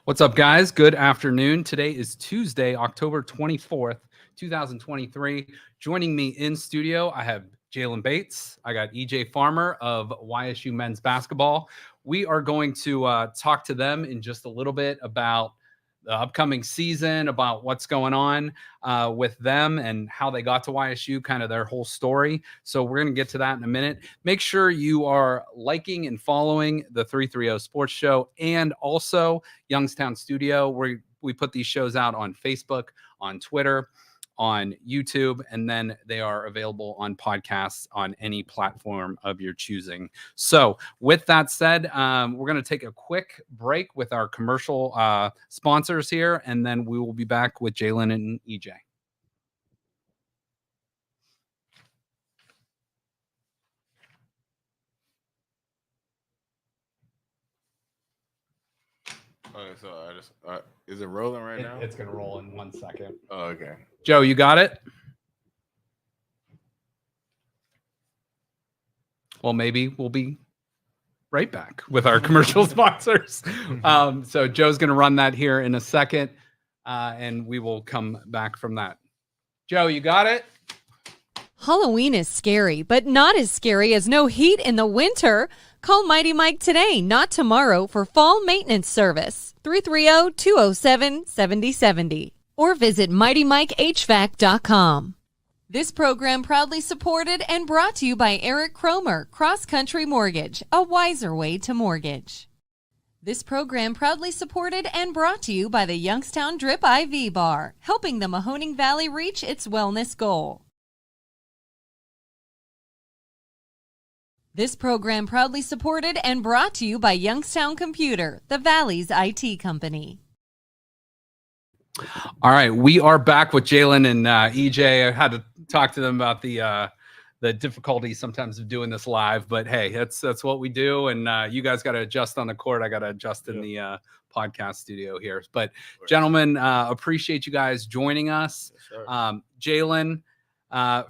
What's up, guys? Good afternoon. Today is Tuesday, October 24th, 2023. Joining me in studio, I have Jalen Bates. I got EJ Farmer of YSU men's basketball. We are going to talk to them in just a little bit about the upcoming season, about what's going on with them and how they got to YSU, kind of their whole story. So we're going to get to that in a minute. Make sure you are liking and following the 330 Sports Show and also Youngstown Studio, where we put these shows out on Facebook, on Twitter, on YouTube, and then they are available on podcasts on any platform of your choosing. So with that said, we're going to take a quick break with our commercial sponsors here, and then we will be back with Jalen and EJ. Okay, so I just is it rolling right now? It's going to roll in 1 second. Oh, okay. Joe, you got it? Well, maybe we'll be right back with our commercial sponsors. So Joe's going to run that here in a second, and we will come back from that. Joe, you got it? Halloween is scary, but not as scary as no heat in the winter. Call Mighty Mike today, not tomorrow, for fall maintenance service. 330-207-7070. Or visit MightyMikeHVAC.com. This program proudly supported and brought to you by Eric Cromer, Cross Country Mortgage, a wiser way to mortgage. This program proudly supported and brought to you by the Youngstown Drip IV Bar, helping the Mahoning Valley reach its wellness goal. This program proudly supported and brought to you by Youngstown Computer, the Valley's IT company. All right, we are back with Jalen and EJ. I had to talk to them about the difficulties sometimes of doing this live, but hey, that's what we do. And you guys got to adjust on the court. I got to adjust in the podcast studio here. But gentlemen, appreciate you guys joining us. Yes, Jalen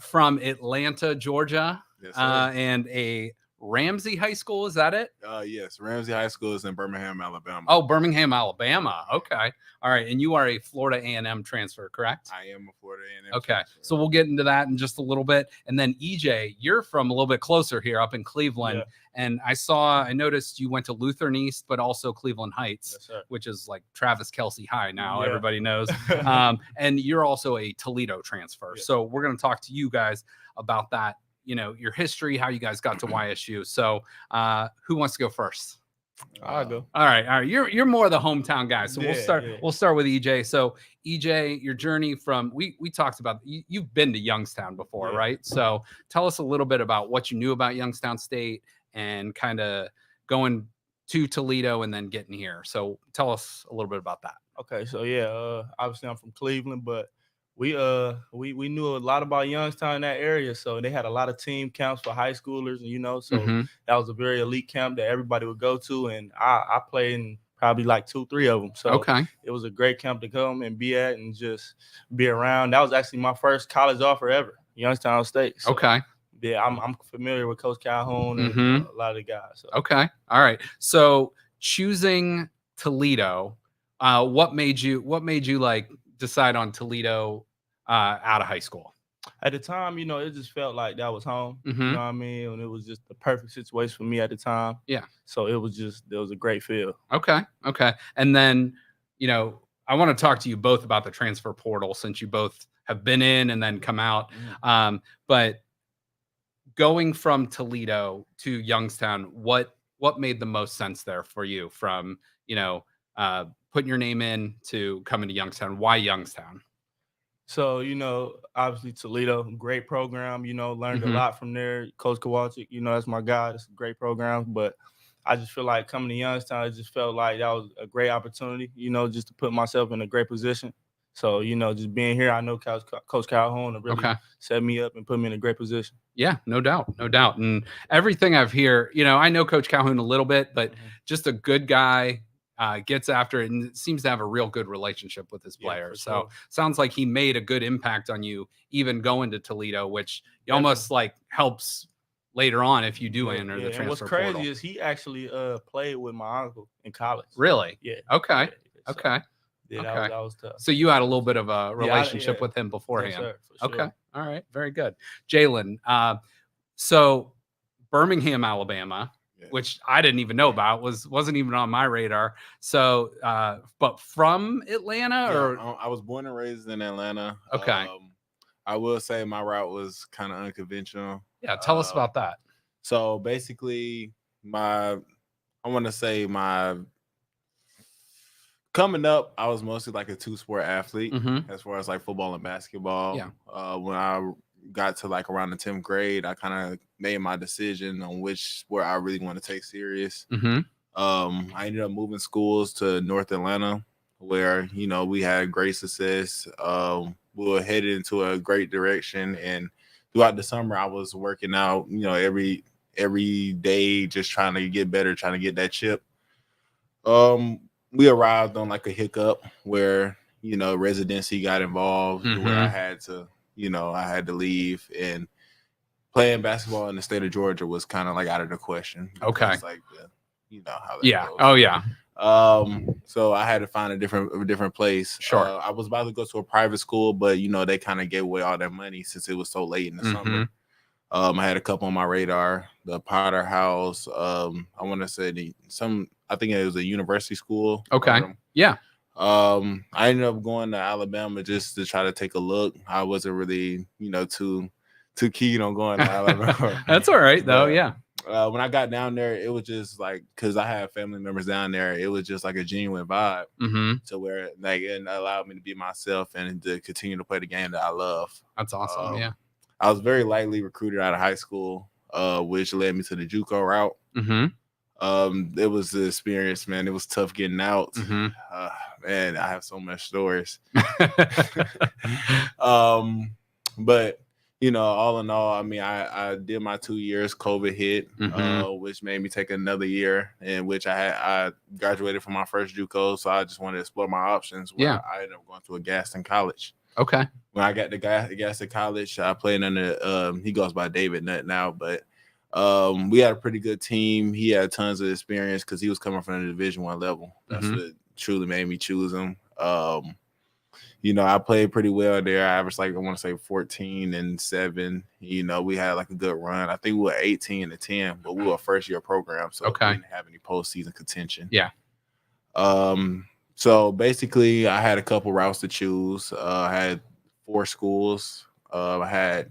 from Atlanta, Georgia, yes, and a Ramsey High School. Is that it? Yes, Ramsey High School is in Birmingham, Alabama. Oh, Birmingham, Alabama. Okay. All right. And you are a Florida A&M transfer, correct? I am a Florida A&M Okay. transfer. So we'll get into that in just a little bit. And then EJ, you're from a little bit closer here up in Cleveland. Yeah. And I noticed you went to Lutheran East, but also Cleveland Heights, yes, which is like Travis Kelce High now. Yeah. Everybody knows. And you're also a Toledo transfer. Yeah. So we're going to talk to you guys about that. You know, your history, how you guys got to YSU. So who wants to go first? I'll go. All right. You're more the hometown guy. So we'll start with EJ. So EJ, your journey from we talked about you've been to Youngstown before, right? So tell us a little bit about what you knew about Youngstown State and kind of going to Toledo and then getting here. So tell us a little bit about that. Okay, so obviously I'm from Cleveland, but we knew a lot about Youngstown in that area, so they had a lot of team camps for high schoolers, and so that was a very elite camp that everybody would go to, and I played in probably like 2-3 of them. So it was a great camp to come and be at and just be around. That was actually my first college offer ever, Youngstown State. So, yeah, I'm familiar with Coach Calhoun and a lot of the guys. So. Okay, all right. So choosing Toledo, what made you like decide on Toledo out of high school? At the time, it just felt like that was home. You know what I mean? And it was just the perfect situation for me at the time. Yeah. So it was a great feel. Okay. And then, I want to talk to you both about the transfer portal since you both have been in and then come out. But going from Toledo to Youngstown, what made the most sense there for you from, putting your name in to coming to Youngstown? Why Youngstown? So, obviously Toledo, great program, learned a lot from there. Coach Kowalczyk, that's my guy. It's a great program. But I just feel like coming to Youngstown, it just felt like that was a great opportunity, just to put myself in a great position. So, just being here, I know Coach Calhoun really set me up and put me in a great position. Yeah, no doubt. And everything I've heard, I know Coach Calhoun a little bit, but just a good guy. Gets after it and seems to have a real good relationship with his players. So sounds like he made a good impact on you, even going to Toledo, which almost like helps later on if you do enter the transfer portal. And what's crazy is he actually played with my uncle in college. Really? Yeah. Okay. So, Okay. yeah, Okay. that was tough. So you had a little bit of a relationship yeah. with him beforehand. Yes, sir, for sure. Okay. All right. Very good. Jalen, so Birmingham, Alabama, Yeah. which I didn't even know about, wasn't even on my radar. So, but from Atlanta, Yeah, or I was born and raised in Atlanta. Okay. I will say my route was kind of unconventional. yeah, tell us about that. So basically, I want to say my coming up, I was mostly like a two-sport athlete Mhm. as far as like football and basketball. Yeah. When I got to like around the 10th grade, I kind of made my decision on which sport I really want to take serious. Mm-hmm. I ended up moving schools to North Atlanta, where we had great success. We were headed into a great direction, and throughout the summer, I was working out, every day, just trying to get better, trying to get that chip. We arrived on like a hiccup where residency got involved, where I had to leave, and playing basketball in the state of Georgia was kind of like out of the question. Okay. It's like how that Yeah. goes. Oh, yeah. So I had to find a different place. Sure. I was about to go to a private school, but they kind of gave away all their money since it was so late in the summer. I had a couple on my radar, the Potter House. I want to say I think it was a university school. Okay. Yeah. I ended up going to Alabama just to try to take a look. I wasn't really, too keen on going to Alabama. That's all right, though. But, Yeah. when I got down there, it was just like, because I had family members down there, it was just like a genuine vibe. Mm-hmm. To where like it allowed me to be myself and to continue to play the game that I love. That's awesome. Yeah. I was very lightly recruited out of high school, which led me to the JUCO route. Mm-hmm. It was the experience, man. It was tough getting out. Mm-hmm. Man, I have so much stories. But all in all, I mean, I did my 2 years. COVID hit, which made me take another year, in which I graduated from my first JUCO, so I just wanted to explore my options. I ended up going to a Gaston College. Okay. When I got to Gaston College, I played under he goes by David Nutt now, but we had a pretty good team. He had tons of experience because he was coming from the Division I level. That's what truly made me choose him. I played pretty well there. I averaged like, I want to say 14-7. We had like a good run. I think we were 18-10, but we were a first year program, so we didn't have any postseason contention. Yeah. So basically, I had a couple routes to choose. I had 4 schools. I had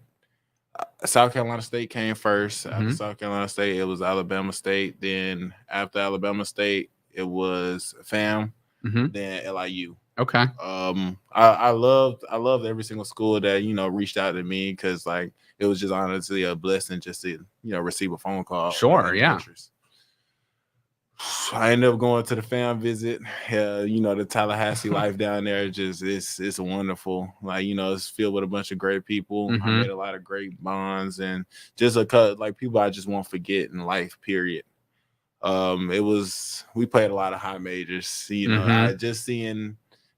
South Carolina State came first. After South Carolina State, it was Alabama State. Then after Alabama State, it was FAM. Then LIU. Okay. I loved every single school that reached out to me, because like it was just honestly a blessing just to receive a phone call. Sure. Yeah. Pictures. I ended up going to the fam visit. The Tallahassee life down there it's wonderful. Like, it's filled with a bunch of great people. I made a lot of great bonds, and just like people I just won't forget in life, period. We played a lot of high majors. I just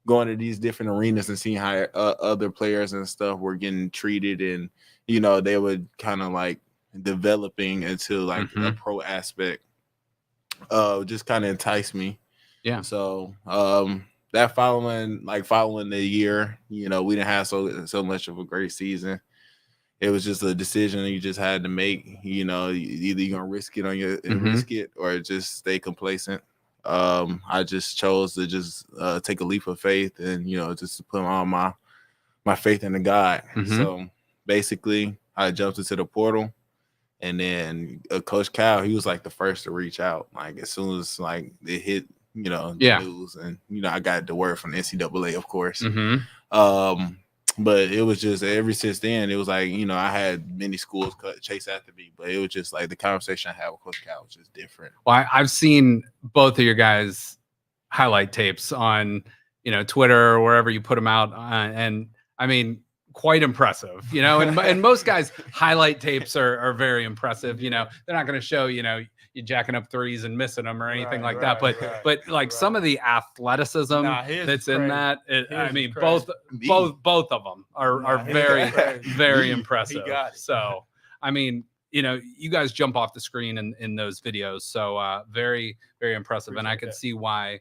going to these different arenas and seeing how other players and stuff were getting treated, and they were kind of like developing into like a pro aspect. Just kind of enticed me. Yeah. So that following the year, we didn't have so much of a great season. It was just a decision you just had to make. Either you're gonna risk it or just stay complacent. I just chose to just take a leap of faith and just to put all my faith in the God. So basically, I jumped into the portal. And then Coach Cal, he was like the first to reach out. Like as soon as like it hit, the news, and I got the word from the NCAA, of course. But it was just ever since then, it was like I had many schools chase after me, but it was just like the conversation I had with Coach Cal was just different. Well, I've seen both of your guys' highlight tapes on Twitter or wherever you put them out, and I mean, quite impressive, and most guys' highlight tapes are very impressive. They're not going to show, you jacking up threes and missing them or anything like that. But like some of the athleticism that's in that, I mean, both of them are very, very impressive. So, I mean, you guys jump off the screen in those videos. So very, very impressive. And I could see why,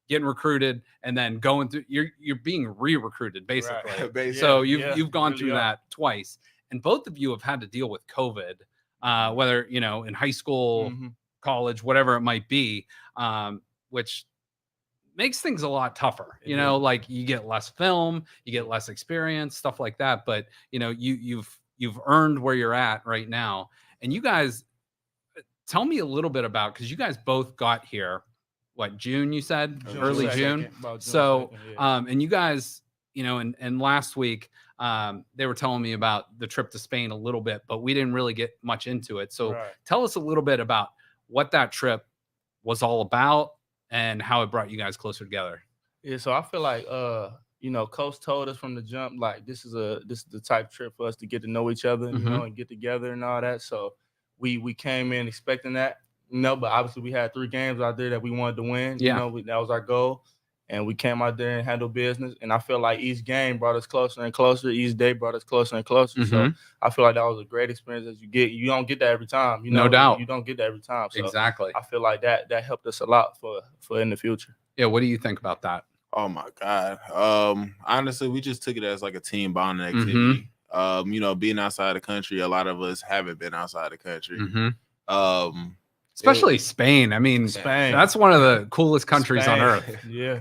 getting recruited, and then going through. You're being re-recruited basically. Right. Basically. So you've gone really through that twice, and both of you have had to deal with COVID, whether in high school, college, whatever it might be, which makes things a lot tougher. Like you get less film, you get less experience, stuff like that. But you've earned where you're at right now, and you guys. Tell me a little bit about, because you guys both got here, June, you said? Early June. So, and you guys, and last week, they were telling me about the trip to Spain a little bit, but we didn't really get much into it. So tell us a little bit about what that trip was all about and how it brought you guys closer together. Yeah, so I feel like, Coach told us from the jump, like, this is the type of trip for us to get to know each other, and get together and all that. So we came in expecting that, but obviously we had 3 games out there that we wanted to win. That was our goal. And we came out there and handled business. And I feel like each game brought us closer and closer. Each day brought us closer and closer. So I feel like that was a great experience that you get. You don't get that every time. No doubt. You don't get that every time. So exactly. I feel like that helped us a lot for in the future. Yeah. What do you think about that? Oh my God. Honestly, we just took it as like a team bonding activity. Being outside the country, a lot of us haven't been outside the country. Especially Spain. I mean, Spain. That's one of the coolest countries Spain. on earth. Yeah.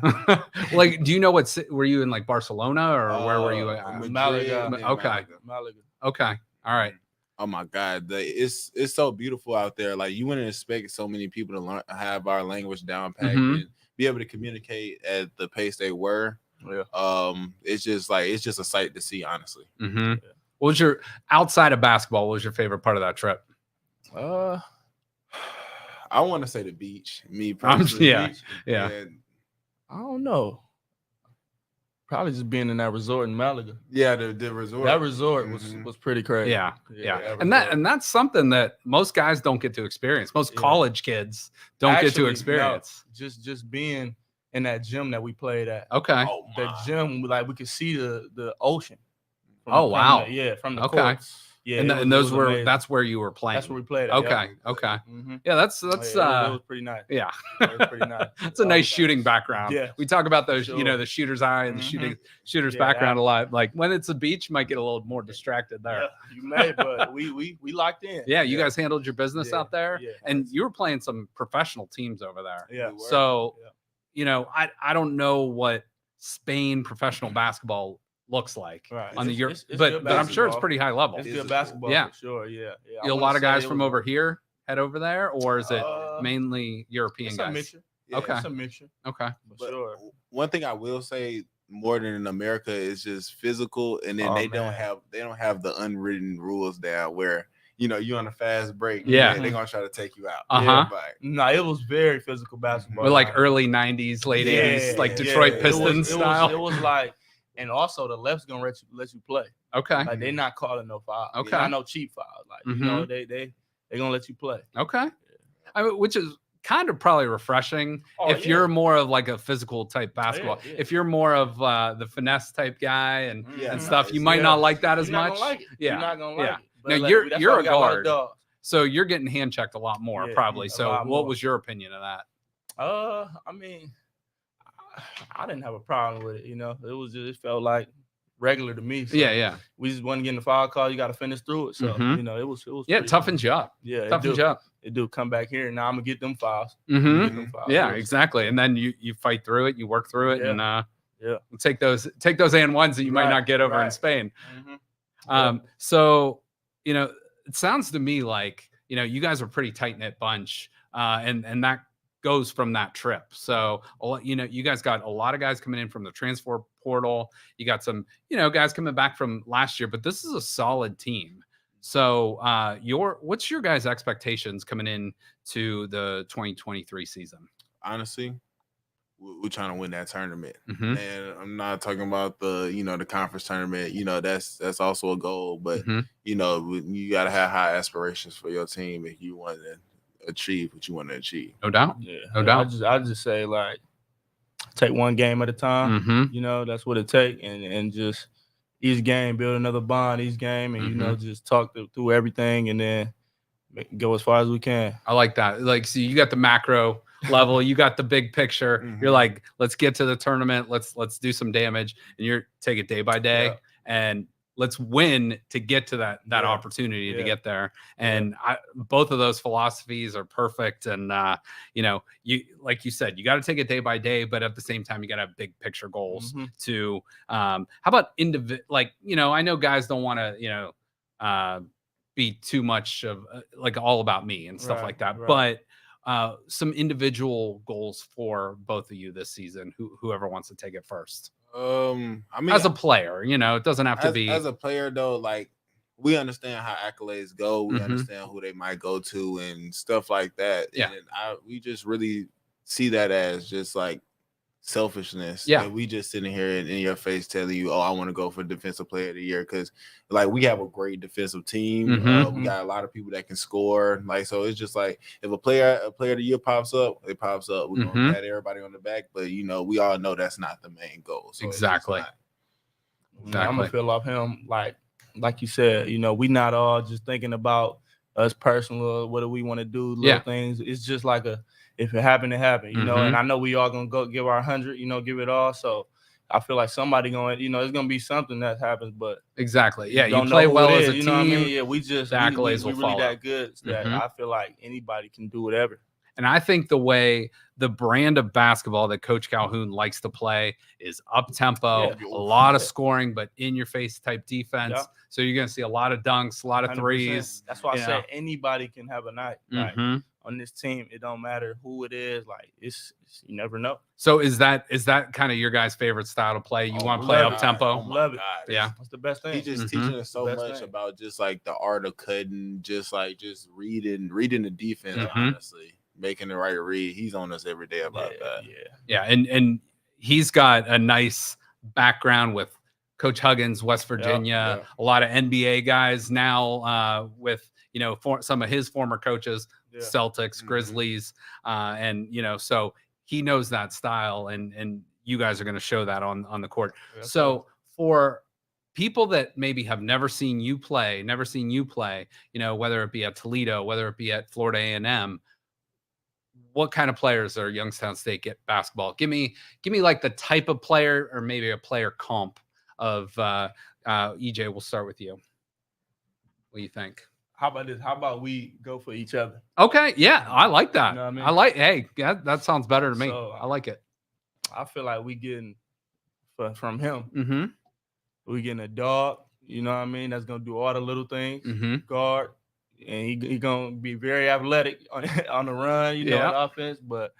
Like, do you know were you in like Barcelona or where were you at? Malaga. Okay. Malaga. Okay. All right. Oh my God. It's so beautiful out there. Like, you wouldn't expect so many people to have our language down packed and be able to communicate at the pace they were. Yeah. It's just a sight to see, honestly. Yeah. What was your, outside of basketball, what was your favorite part of that trip? I want to say the beach. Me personally. Yeah. And I don't know. Probably just being in that resort in Malaga. Yeah, the resort. That resort was pretty crazy. Yeah. And that's something that most guys don't get to experience. Most college kids don't get to experience. No, just being in that gym that we played at. Okay. The gym, like, we could see the ocean. Wow. From the courts. Yeah, and those were amazing. That's where you were playing. That's where we played. Okay. Yeah, that's it was pretty nice. Yeah, it was pretty nice. It's a nice shooting background. Yeah, we talk about those, the shooter's eye and the shooter's background a lot. Like, when it's a beach, you might get a little more distracted there. Yeah, you may, but we locked in. Yeah, you guys handled your business out there, and you were playing some professional teams over there. Yeah. So, I don't know what Spain professional basketball looks like on the Europe, but I'm sure it's pretty high level. It's good basketball for sure. Yeah. A lot of guys from over here head over there, or is it mainly European guys? A mixture. Yeah, okay. It's a mixture. Okay. For sure. One thing I will say more than in America is just physical, and then they don't have the unwritten rules down where you're on a fast break. Yeah, they're gonna try to take you out. No, it was very physical basketball. With like early '90s, late '80s, like Detroit Pistons style. It was like. And also, the left's gonna let you play. Okay. Like, they're not calling no foul. Okay. Not no cheap foul. Like, they gonna let you play. Okay. I mean, which is kind of probably refreshing if you're more of like a physical type basketball. Yeah. If you're more of the finesse type guy and stuff, you might not like that as much. Like it. You're not gonna like it. But now you're a guard, so you're getting hand checked a lot more, probably. So what was your opinion of that? I mean, I didn't have a problem with it. It felt like regular to me. So we just wasn't getting the foul call. You got to finish through it. So it was. Yeah, toughens you up. Yeah, toughens you up. It do come back here, and now I'm gonna get them fouls. Yeah, exactly. And then you fight through it. You work through it, and take those and ones that you might not get over in Spain. So it sounds to me like you guys are a pretty tight knit bunch, and that goes from that trip. So you guys got a lot of guys coming in from the transfer portal. You got some guys coming back from last year, but this is a solid team. So what's your guys' expectations coming in to the 2023 season? Honestly, we're trying to win that tournament. And I'm not talking about the conference tournament. That's also a goal, but you got to have high aspirations for your team if you want to achieve what you want to achieve. No doubt. Yeah. No doubt. I just say, like, take one game at a time. That's what it takes, and just each game build another bond each game, and just talk through everything, and then go as far as we can. I like that. Like, so you got the macro level. You got the big picture. Mhm. You're like, let's get to the tournament. Let's do some damage, and you're take it day by day, and let's win to get to that opportunity to get there. And both of those philosophies are perfect. And you like you said, you got to take it day by day, but at the same time, you got to have big picture goals to. How about like I know guys don't want to be too much of like all about me and stuff like that, but some individual goals for both of you this season. Whoever wants to take it first. I mean, as a player, it doesn't have to be as a player though. Like we understand how accolades go. We understand who they might go to and stuff like that. Yeah, and we just really see that as just like selfishness. Yeah, and we just sitting here in your face telling you, oh, I want to go for defensive player of the year because like we have a great defensive team. We got a lot of people that can score. Like so, it's just like if a player of the year pops up, it pops up. We're gonna pat everybody on the back, but we all know that's not the main goal. So exactly. I'm gonna feel off him like you said. We not all just thinking about us personal. What do we want to do? Little things. It's just like if it happened, it happened, and I know we all gonna go give our 100, give it all. So I feel like somebody going, it's gonna be something that happens, but exactly. Yeah. You play well as a team. Know what I mean? Yeah. We just, the accolades we will really follow. That good that I feel like anybody can do whatever. And I think the brand of basketball that Coach Calhoun likes to play is up tempo, a lot of scoring, but in your face type defense. Yeah. So you're going to see a lot of dunks, a lot of 100%. threes. That's why I say anybody can have a night. Like, on this team, it don't matter who it is. Like it's you never know. So is that kind of your guys' favorite style to play? You want to play up tempo? Love it. God. Yeah, that's the best thing. He just teaching us so much about just like the art of cutting, just reading the defense. Honestly, making the right read. He's on us every day about that. Yeah, and he's got a nice background with Coach Huggins, West Virginia. A lot of NBA guys now with some of his former coaches. Celtics, Grizzlies, and so he knows that style, and you guys are going to show that on the court. So for people that maybe have never seen you play, whether it be at Toledo, whether it be at Florida A&M, what kind of players are Youngstown State get basketball? Give me like the type of player or maybe a player comp of EJ. We'll start with you. What do you think? How about this? How about we go for each other? Okay, yeah, I like that. You know what I mean? That sounds better to me. So, I like it. I feel like we getting from him. We getting a dog. You know what I mean? That's gonna do all the little things. Guard, and he gonna be very athletic on the run. On offense, but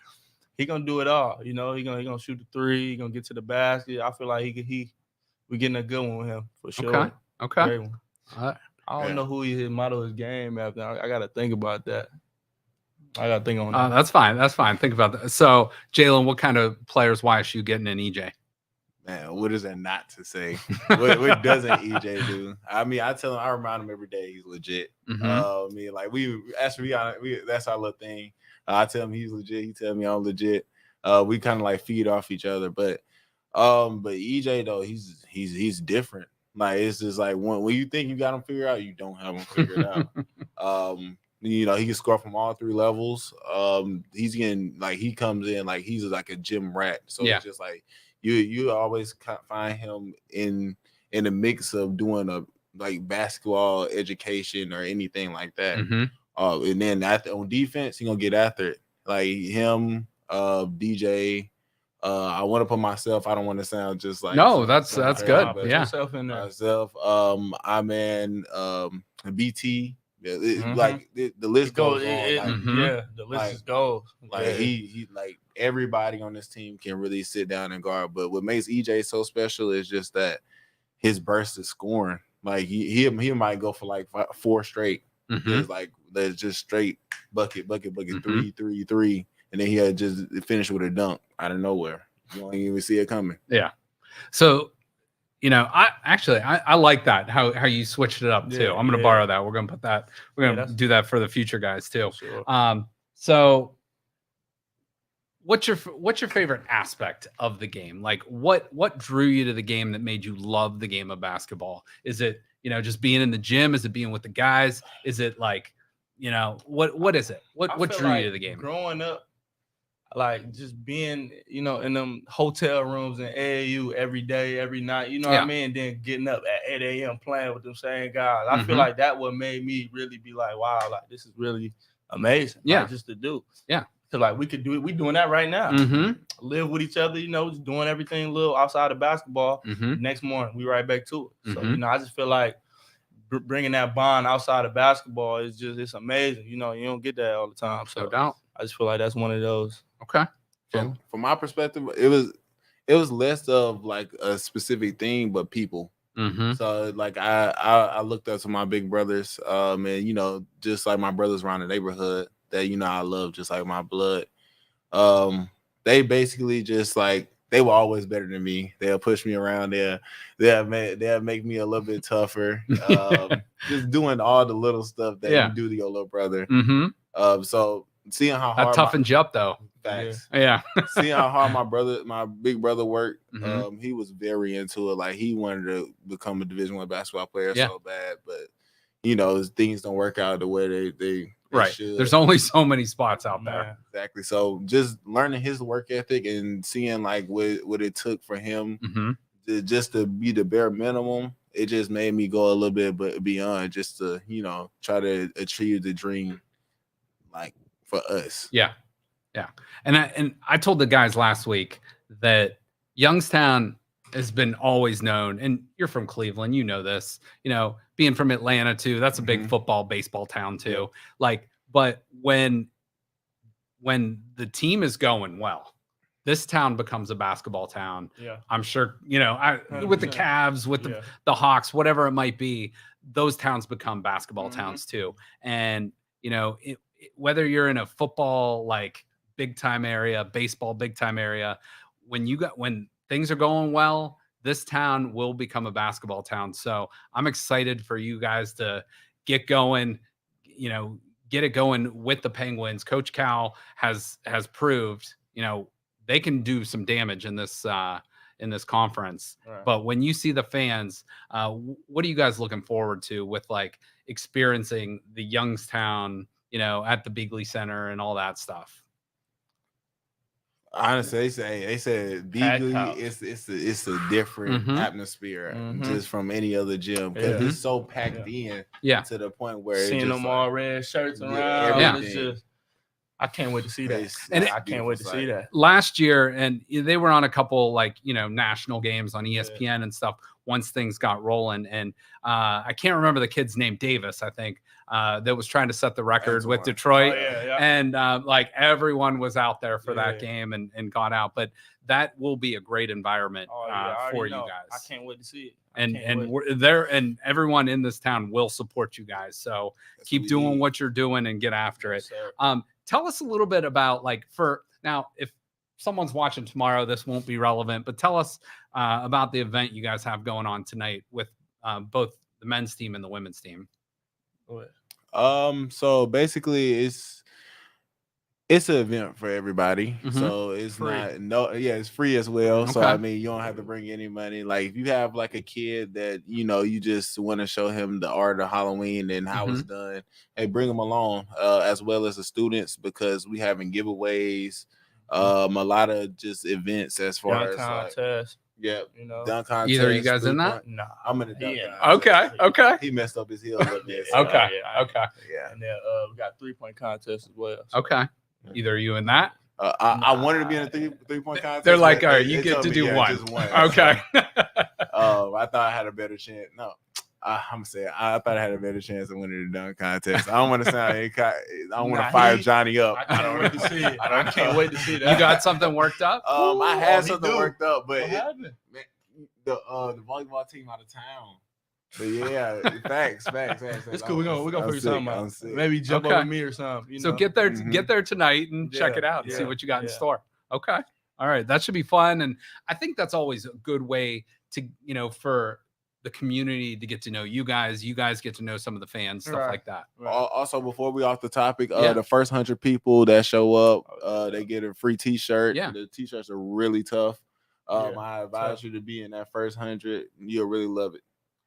he gonna do it all. He gonna shoot the three. He gonna get to the basket. I feel like we getting a good one with him for sure. Okay. Great one. All right. I don't know who he model his game after. I got to think about that. I got to think on that. That's fine. Think about that. So, Jalen, what kind of players YSU getting in EJ? Man, what is that not to say? what doesn't EJ do? I mean, I remind him every day he's legit. I mean, like that's our little thing. I tell him he's legit. He tell me I'm legit. We kind of like feed off each other. But EJ though, he's different. Like it's just like when you think you got him figured out, you don't have him figured out. He can score from all three levels. He's getting like he comes in like he's like a gym rat. So it's just like you always find him in a mix of doing a like basketball education or anything like that. And then on defense, he's gonna get after it. Like him, DJ. I want to put myself. I don't want to sound just like that's good. Yeah, yourself in there. Myself. I'm in BT. Like the list goes on. The list goes. Like he like everybody on this team can really sit down and guard. But what makes EJ so special is just that his burst is scoring. Like he might go for like 4 straight. Just like that's just straight bucket, 3, and then he had just finished with a dunk out of nowhere. You don't even see it coming. Yeah. So, I like that how you switched it up too. I'm gonna borrow that. We're gonna put that. We're gonna do that for the future guys too. Sure. So, what's your favorite aspect of the game? Like, what drew you to the game that made you love the game of basketball? Is it just being in the gym? Is it being with the guys? Is it like what is it? What drew you to the game? Growing up, like just being, in them hotel rooms in AAU every day, every night, you know what I mean? And then getting up at 8 a.m. playing with them same guys. I feel like that what made me really be like, wow, like this is really amazing. Like, just to do. Yeah. So like we could do it. We doing that right now. Live with each other, just doing everything a little outside of basketball. Next morning, we right back to it. So, I just feel like bringing that bond outside of basketball is it's amazing. You don't get that all the time. So no doubt. I just feel like that's one of those. Okay. From my perspective, it was less of like a specific thing, but people. So like I looked up to my big brothers, and just like my brothers around the neighborhood that I love just like my blood. They basically just like they were always better than me. They'll push me around there. They'll make me a little bit tougher. Just doing all the little stuff that you do to your little brother. So seeing how hard that toughened you up though. Facts. Yeah. Seeing how hard my big brother worked, he was very into it. Like he wanted to become a Division I basketball player so bad, but things don't work out the way they right. should. There's only so many spots out there. Exactly. So just learning his work ethic and seeing like what it took for him just to be the bare minimum, it just made me go a little bit beyond just to try to achieve the dream, like for us. Yeah. And I told the guys last week that Youngstown has been always known, and you're from Cleveland, you know this, being from Atlanta too, that's a big football, baseball town too. Like, but when the team is going well, this town becomes a basketball town. Yeah. I'm sure, with the Cavs, with the Hawks, whatever it might be, those towns become basketball towns too. And, whether you're in a football, like big time area, baseball, big time area, when things are going well, this town will become a basketball town. So I'm excited for you guys to get going, get it going with the Penguins. Coach Cal has proved, they can do some damage in this conference. Right. But when you see the fans, what are you guys looking forward to with like experiencing the Youngstown, at the Bigley Center and all that stuff? Honestly, they said Bigley it's a different atmosphere just from any other gym because it's so packed in to the point where seeing them all red shirts around. It's just, I can't wait to see that. I can't wait to see that. Last year, and they were on a couple national games on ESPN and stuff once things got rolling. And I can't remember the kid's name, Davis, I think, that was trying to set the record with Detroit. And like everyone was out there for that game and got out. But that will be a great environment for you guys. I can't wait to see it. And we're there, and everyone in this town will support you guys. So keep doing what you're doing and get after it. Tell us a little bit about for now, if someone's watching tomorrow, this won't be relevant, but tell us about the event you guys have going on tonight with both the men's team and the women's team. So basically it's an event for everybody. So it's free. It's free as well. Okay. So I mean, you don't have to bring any money. Like if you have like a kid that you just want to show him the art of Halloween and how it's done, hey, bring them along, as well as the students, because we having giveaways, a lot of just events as far as contest. Dunk contest. Either you guys in that? No, I'm in the dunk contest. Okay. He messed up his heel a little bit. Okay. And then we got 3-point contest as well. So. Okay. Either you in that? I wanted to be in a three-point contest. They're like, all right, you get to do one. Just one. Okay. I thought I had a better chance. No, I'm saying I thought I had a better chance of winning the dunk contest. I don't want to sound. I don't want to fire Johnny up. I can't wait to see it. I can't wait to see that. You got something worked up? I had something worked up, but the volleyball team out of town. But yeah, facts. It's cool. We're gonna figure something out. Maybe jump over me or something. So get there tonight and check it out and see what you got in store. Okay. All right. That should be fun. And I think that's always a good way to, for the community to get to know you guys get to know some of the fans, stuff like that. Also, before we off the topic, the first 100 people that show up, they get a free t-shirt. The t-shirts are really tough. I advise you to be in that first 100. You'll really love it.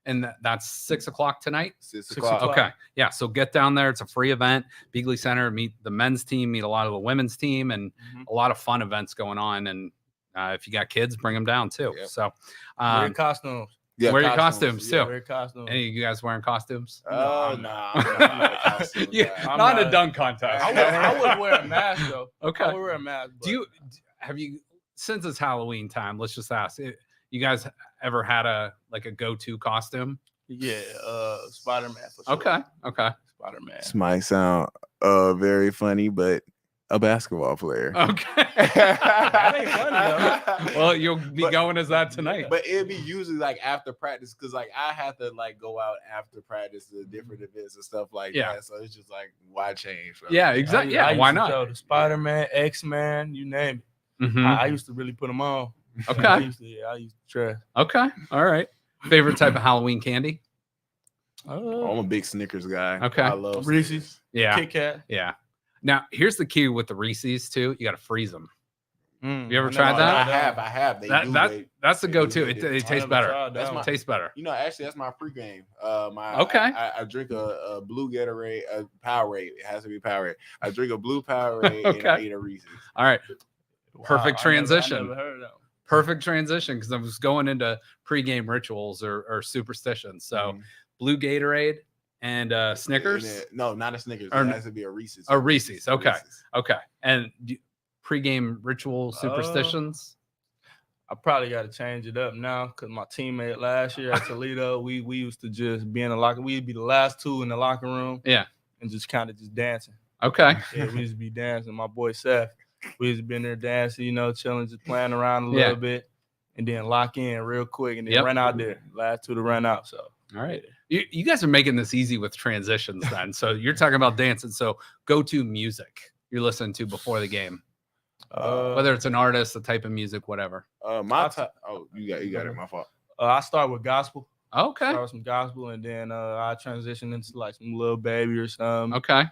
And that's 6 o'clock tonight. 6 o'clock. Okay. Yeah. So get down there. It's a free event. Beagley Center, meet the men's team, meet a lot of the women's team, and a lot of fun events going on. And if you got kids, bring them down too. Yep. So wear your costumes. Yeah, wear your costumes too. Yeah, wear your costumes. Any of you guys wearing costumes? Oh, no. I'm not a costume guy. Not a dunk contest. I would wear a mask though. Okay. I would wear a mask. But... Have you, since it's Halloween time, let's just ask, you guys ever had a go-to costume? Yeah, Spider-Man for sure. Okay. Spider-Man. This might sound very funny, but a basketball player. Okay. That ain't funny though. Well, you'll be going as that tonight. But it'd be usually like after practice, because like I have to like go out after practice to different events and stuff like that. So it's just like, why change? Yeah, exactly. Yeah, why not? The Spider-Man, X-Man, you name it. I used to really put them on. Okay. I used to try. Okay. All right. Favorite type of Halloween candy? I'm a big Snickers guy. Okay. I love Reese's. Snickers. Yeah. Kit Kat. Yeah. Now, here's the key with the Reese's too. You got to freeze them. You ever I tried that? I have. That's the go-to. It tastes better. Tastes better. You know, actually, that's my pregame. Okay. I drink a blue Gatorade, a Powerade. It has to be Powerade. I drink a blue Powerade and I eat a Reese's. All right. Perfect transition. I never heard of that. Perfect transition, because I was going into pregame rituals or superstitions. So blue Gatorade and Snickers. No, not a Snickers. It has to be a Reese's. A Reese's. Okay. Okay. And pregame ritual superstitions? I probably got to change it up now, because my teammate last year at Toledo, we used to just be in the locker. We'd be the last two in the locker room. Yeah. And just kind of just dancing. Okay. Yeah, we used to be dancing. My boy Seth, we used to be in there dancing, chilling, just playing around a little bit, and then lock in real quick, and then run out there. Last two to run out. So. All right. You guys are making this easy with transitions then. So you're talking about dancing. So go-to music you're listening to before the game. Whether it's an artist, a type of music, whatever. My top. Oh, you got it. My fault. I start with gospel. Okay. Start with some gospel, and then I transition into like some Lil Baby or something. Okay.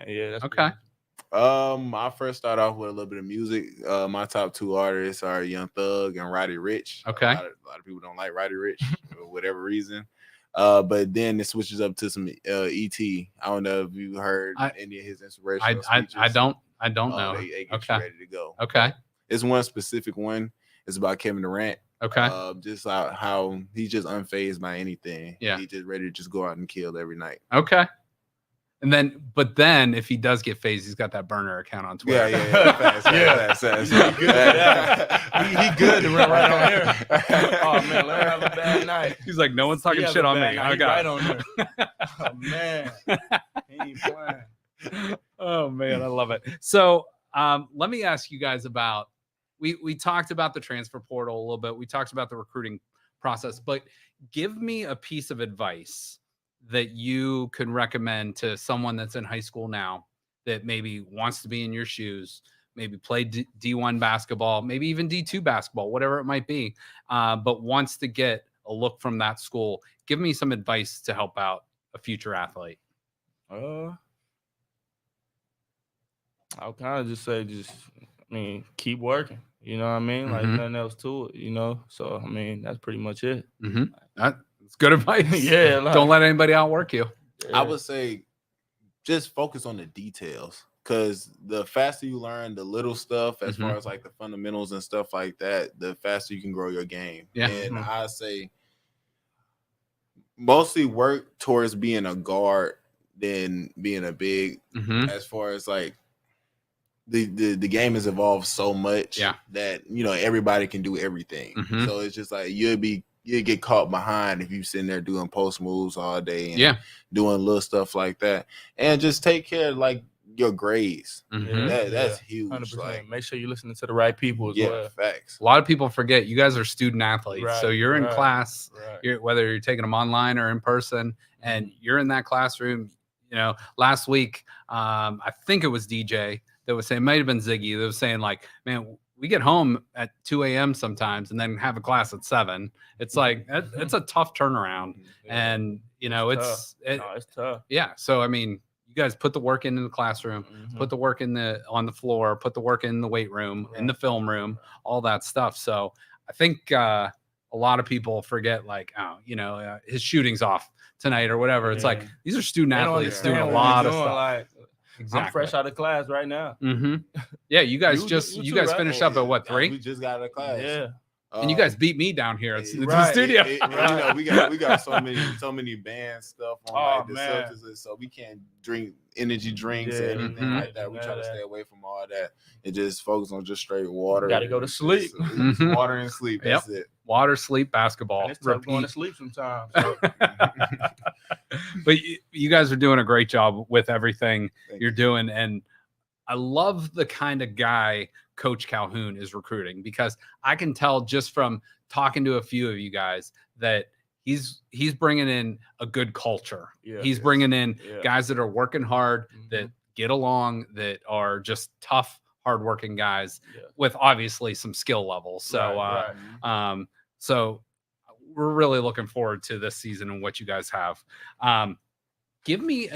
Yeah. That's okay. I first start off with a little bit of music. My top two artists are Young Thug and Roddy Ricch. Okay. A lot of people don't like Roddy Ricch for whatever reason. But then it switches up to some E.T. I don't know if you heard any of his inspirational speeches. I don't know. They get you ready to go. Okay. It's one specific one. It's about Kevin Durant. Okay. Just how he's just unfazed by anything. Yeah. He's just ready to just go out and kill every night. Okay. And then if he does get phased, he's got that burner account on Twitter. Fast. He good to run right on here. Oh man, let him have a bad night. He's like, no one's talking shit on me. I got right on there. Oh man, he ain't playing. Oh man, I love it. So let me ask you guys about. We talked about the transfer portal a little bit. We talked about the recruiting process, but give me a piece of advice that you could recommend to someone that's in high school now that maybe wants to be in your shoes, maybe play D1 basketball, maybe even D2 basketball, whatever it might be, but wants to get a look from that school. Give me some advice to help out a future athlete. I'll kind of just say, keep working. You know what I mean? Like nothing else to it, So, that's pretty much it. That's good advice. Yeah. Don't let anybody outwork you. I would say just focus on the details, because the faster you learn the little stuff as far as like the fundamentals and stuff like that, the faster you can grow your game. Yeah. And I say mostly work towards being a guard than being a big, as far as like the game has evolved so much that everybody can do everything. So it's just like you get caught behind if you sitting there doing post moves all day and doing little stuff like that. And just take care of like your grades. That's huge. 100%. Like, make sure you're listening to the right people as well. Facts. A lot of people forget you guys are student athletes. So you're in class, whether you're taking them online or in person, and you're in that classroom. Last week, I think it was DJ that was saying, might have been Ziggy, that was saying like, man, we get home at 2 a.m. sometimes and then have a class at 7. It's like, it's a tough turnaround. And, it's tough. Yeah. So, you guys put the work in the classroom, put the work on the floor, put the work in the weight room, in the film room, all that stuff. So I think a a lot of people forget, like, oh, his shooting's off tonight or whatever. It's like these are student athletes doing a lot of stuff. Like, exactly. I'm fresh out of class right now. Yeah, you guys right? finished up at what, 3? We just got out of class. Yeah. And you guys beat me down here at the right. studio. We got so many band stuff on the substances, so we can't drink energy drinks or anything like that. We try to stay away from all that and just focus on just straight water. Got to go to sleep. Water and sleep. That's it. Water, sleep, basketball. And it's tough going to sleep sometimes. So. But you guys are doing a great job with everything you're doing, and I love the kind of guy Coach Calhoun is recruiting, because I can tell just from talking to a few of you guys that he's bringing in a good culture. He's bringing in guys that are working hard, that get along, that are just tough, hardworking guys with obviously some skill levels. So, so we're really looking forward to this season and what you guys have. Give me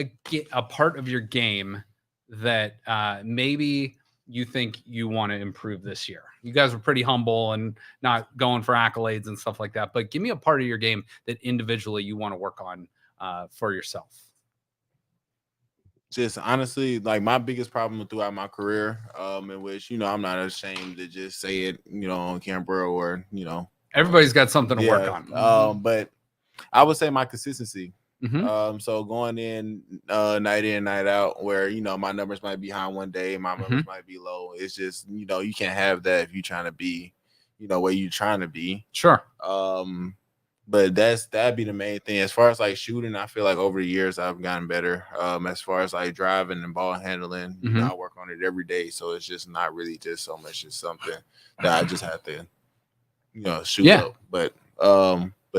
a part of your game that maybe you think you want to improve this year. You guys were pretty humble and not going for accolades and stuff like that, but give me a part of your game that individually you want to work on for yourself. Just honestly, like my biggest problem throughout my career, in which, I'm not ashamed to just say it, on camera or, everybody's got something to work on. But I would say my consistency. So going in night out, where my numbers might be high one day, my numbers might be low. It's just you can't have that if you're trying to be where you're trying to be. Sure. But that'd be the main thing. As far as like shooting, I feel like over the years I've gotten better. As far as like driving and ball handling, I work on it every day. So it's just not really just so much as something that I just have to shoot up. But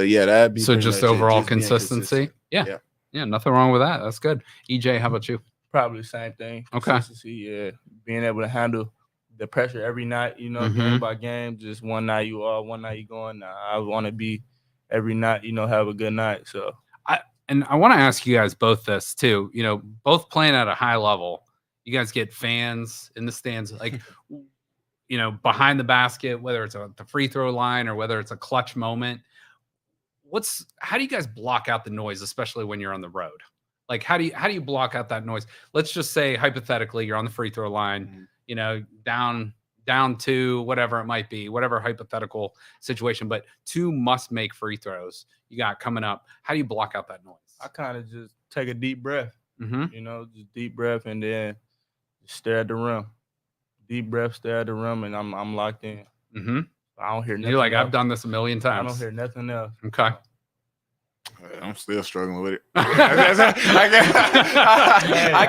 yeah, that'd be so just overall consistency. Yeah, nothing wrong with that. That's good. EJ, how about you? Probably the same thing. Okay. Consistency, being able to handle the pressure every night, game by game. Just one night you are, one night you going. I want to be every night, have a good night. So I want to ask you guys both this too. Both playing at a high level. You guys get fans in the stands, like behind the basket, whether it's at the free throw line or whether it's a clutch moment. How do you guys block out the noise, especially when you're on the road? Like, how do you block out that noise? Let's just say hypothetically you're on the free throw line, down 2, whatever it might be, whatever hypothetical situation, but 2 must make free throws you got coming up. How do you block out that noise? I kind of just take a deep breath, just deep breath, and then stare at the rim. Deep breath, stare at the rim, and I'm locked in. I don't hear nothing. You're like, else. I've done this a million times. I don't hear nothing else. Okay. I'm still struggling with it. I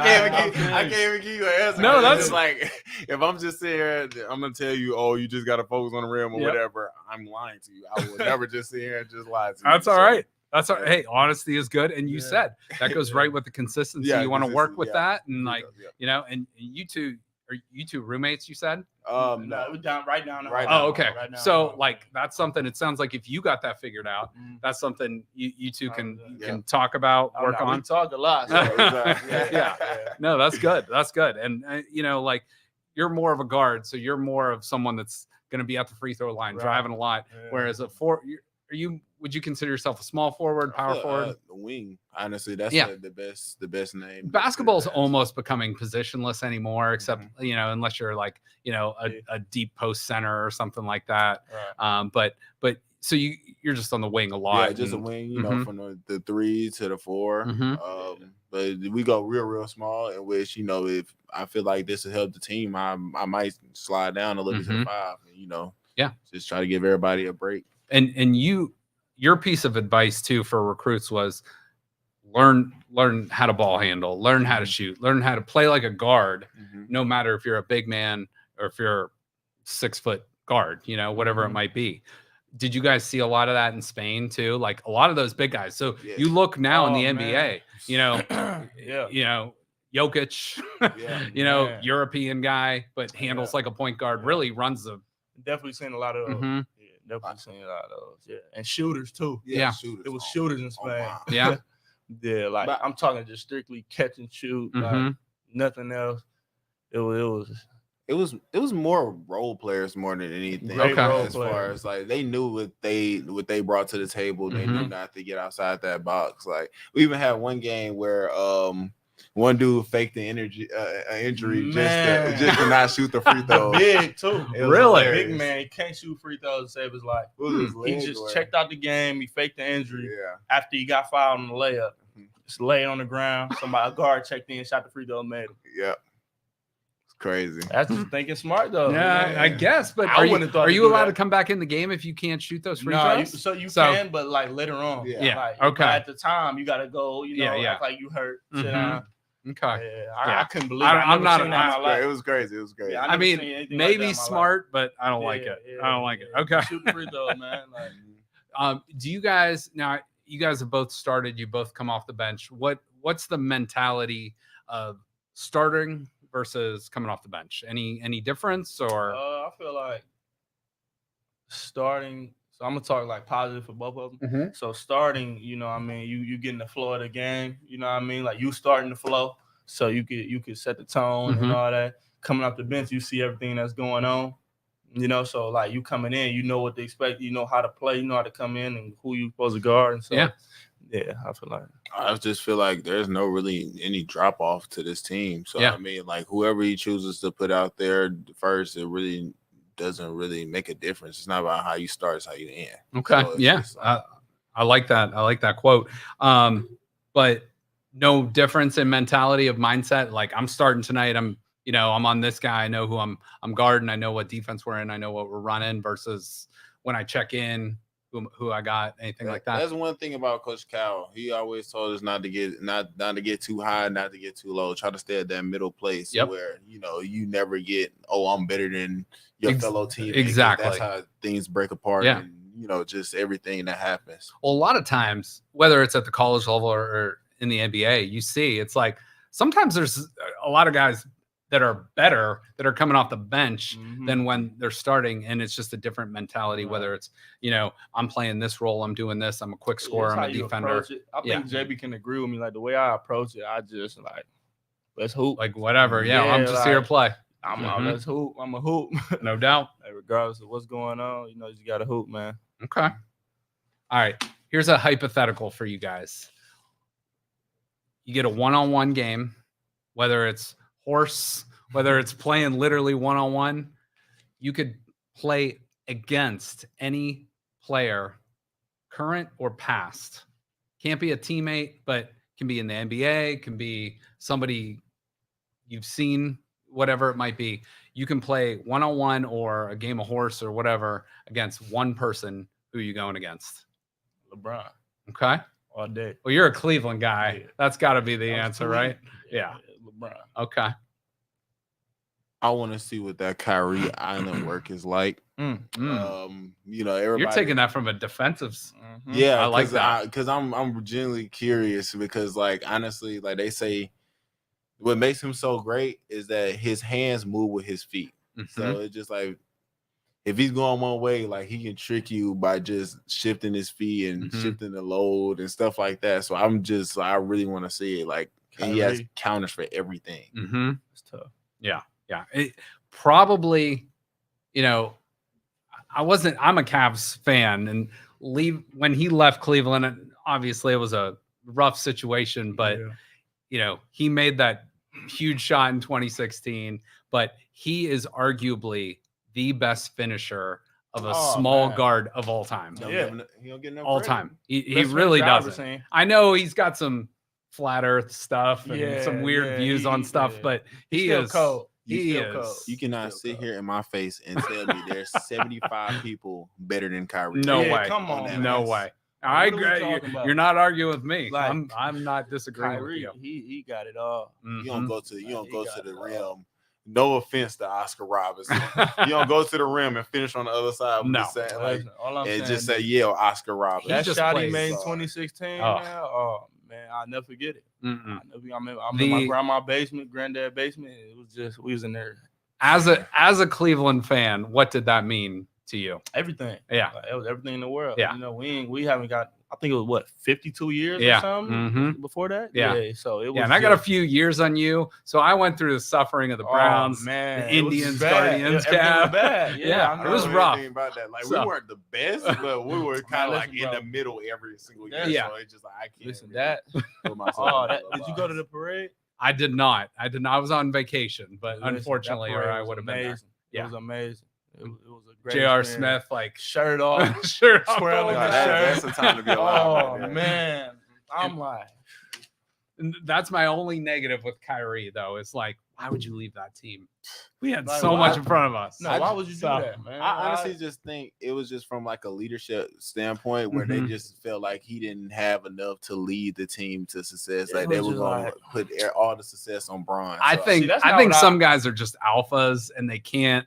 can't even give you an answer. No, that's just like, if I'm just sitting here, I'm gonna tell you, oh, you just gotta focus on the rim or whatever. I'm lying to you. I will never just sit here and just lie to you. That's all right. That's all right. Hey, honesty is good, and you said that goes right with the consistency. You want to work with that, and and you two. Are you 2 roommates, you said? No, we're down right now. Oh, okay. Right now, so like that's something. It sounds like if you got that figured out, that's something you 2 can talk about, work on. We talk a lot. So No, that's good. That's good. And like you're more of a guard, so you're more of someone that's going to be at the free throw line, driving a lot. Whereas would you consider yourself a small forward, power forward? The wing. Honestly, that's the best name. Basketball's almost becoming positionless anymore, except unless you're like a deep post center or something like that. Right. But so you're just on the wing a lot. Yeah, just a wing. From the 3 to the 4. But we go real small, in which if I feel like this will help the team, I might slide down a little bit to the 5. Just try to give everybody a break. And your piece of advice too for recruits was learn how to ball handle, learn how to shoot, learn how to play like a guard, no matter if you're a big man or if you're a 6-foot guard, whatever it might be. Did you guys see a lot of that in Spain too? Like a lot of those big guys. So you look now in the NBA, Jokic, European guy, but handles like a point guard, really runs the. Definitely seen a lot of those. Definitely seen a lot of those. Yeah. And shooters too. Shooters. It was shooters in Spain. Wow. Yeah. Like I'm talking just strictly catch and shoot, like nothing else. It was It was more role players more than anything. Okay. As far as like they knew what they brought to the table. They knew not to get outside that box. Like we even had one game where one dude faked the injury just to not shoot the free throws. Big too. Really? Big man, he can't shoot free throws to save his life. He just checked out the game. He faked the injury. Yeah. After he got fouled on the layup, just lay on the ground. A guard checked in, shot the free throw, made him. Yeah. Crazy. That's just thinking smart though. Yeah, man. I guess. But are you allowed to come back in the game if you can't shoot those free throws? You can, but like later on. Yeah. Like, okay. At the time, you gotta go. Act like you hurt. Sit down. Okay. I couldn't believe it. I'm not. It was crazy. Yeah, I mean, maybe smart, but I don't like it. I don't like it. Okay. Shoot free throw, man. Like, do you guys now? You guys have both started. You both come off the bench. What's the mentality of starting versus coming off the bench? Any difference or? I feel like starting. So I'm gonna talk like positive for both of them. So starting, you getting the flow of the game. You know what I mean? Like you starting the flow, so you could set the tone and all that. Coming off the bench, you see everything that's going on. So like you coming in, you know what to expect. You know how to play. You know how to come in and who you supposed to guard. And so yeah, I feel like I just feel like there's no really any drop off to this team. So I mean, like whoever he chooses to put out there first, it really doesn't really make a difference. It's not about how you start, it's how you end. Okay. So I like that. I like that quote. But no difference in mentality of mindset. Like I'm starting tonight. I'm on this guy. I know who I'm guarding. I know what defense we're in. I know what we're running versus when I check in, who I got, anything like that. That's one thing about Coach Cal. He always told us not to get too high, not to get too low. Try to stay at that middle place where you never get, I'm better than your fellow team. Exactly. That's how things break apart. Yeah. And just everything that happens. Well, a lot of times, whether it's at the college level or in the NBA, you see it's like sometimes there's a lot of guys that are better that are coming off the bench than when they're starting, and it's just a different mentality. Whether it's I'm playing this role, I'm doing this, I'm a quick scorer, I'm a defender. I think JB can agree with me. Like the way I approach it, I just like let's hoop, like whatever. Yeah, I'm just here to play. Let's hoop. I'm a hoop, no doubt. Like, regardless of what's going on, you got to hoop, man. Okay. All right. Here's a hypothetical for you guys. You get a one-on-one game, whether it's horse, whether it's playing literally one-on-one, you could play against any player, current or past. Can't be a teammate, but can be in the NBA, can be somebody you've seen, whatever it might be. You can play one-on-one or a game of horse or whatever against one person. Who are you going against? LeBron. Okay. All day. Well, you're a Cleveland guy. Yeah. That's got to be the answer, right? Yeah. LeBron. Okay. I want to see what that Kyrie Island work is like. Everybody. You're taking that from a defensive. Yeah, I like that because I'm genuinely curious because, like, honestly, like they say, what makes him so great is that his hands move with his feet. So it's just like if he's going one way, like he can trick you by just shifting his feet and shifting the load and stuff like that. So I really want to see it. Like Kyrie. He has counters for everything. It's tough. Yeah. It probably, I'm a Cavs fan, and when he left Cleveland, obviously it was a rough situation, but he made that huge shot in 2016, but he is arguably the best finisher of a small guard of all time. He don't get enough all credit. Time. He really doesn't. I know he's got some flat earth stuff and some weird views on stuff, but he is cold. He is. You cannot sit here in my face and tell me there's 75 people better than Kyrie. No way. Come on. No way. I agree. You're not arguing with me. Like, I'm not disagreeing Kyrie, with you. He got it all. You don't go to the rim. No offense to Oscar Robertson. You don't go to the rim and finish on the other side. No. Just say Oscar Robertson. That shot he made in 2016. Man, I'll never forget it. I'm in my grandma's basement, granddad's basement. It was just we was in there. As a Cleveland fan, what did that mean to you? Everything. Yeah. It was everything in the world. Yeah. You know, we haven't got, I think it was what, 52 years Yeah. or something Mhm. before that? Yeah. So it was. Yeah, and I got a few years on you. So I went through the suffering of the Browns, man, the it was Indians, bad. Guardians, Everything was Cavs. bad. Yeah, it was rough. About that. Like, So- we weren't the best, but we were kind of like listen, in bro. the middle every single year. Yeah. So it's just like, I can't Listen, really that. put myself in Did you go to the parade? I did not. I was on vacation, but Listen, unfortunately, that or parade I was would have been there. amazing. Yeah. It was amazing. It was a great J.R. experience. Smith, like Shirt off, shirt off. twirling No, the that's shirt. the time to be Oh alive. man, I'm like, And that's my only negative with Kyrie, though. It's like, why would you leave that team? We had Like, so why- much in front of us. no, I why just- would you do so- that, man? I honestly just think it was just from like a leadership standpoint where they Mhm. just felt like he didn't have enough to lead the team to success. Like It they was were just going like- to put all the success on Bron. I So, think that's I not think what some guys are just alphas and they can't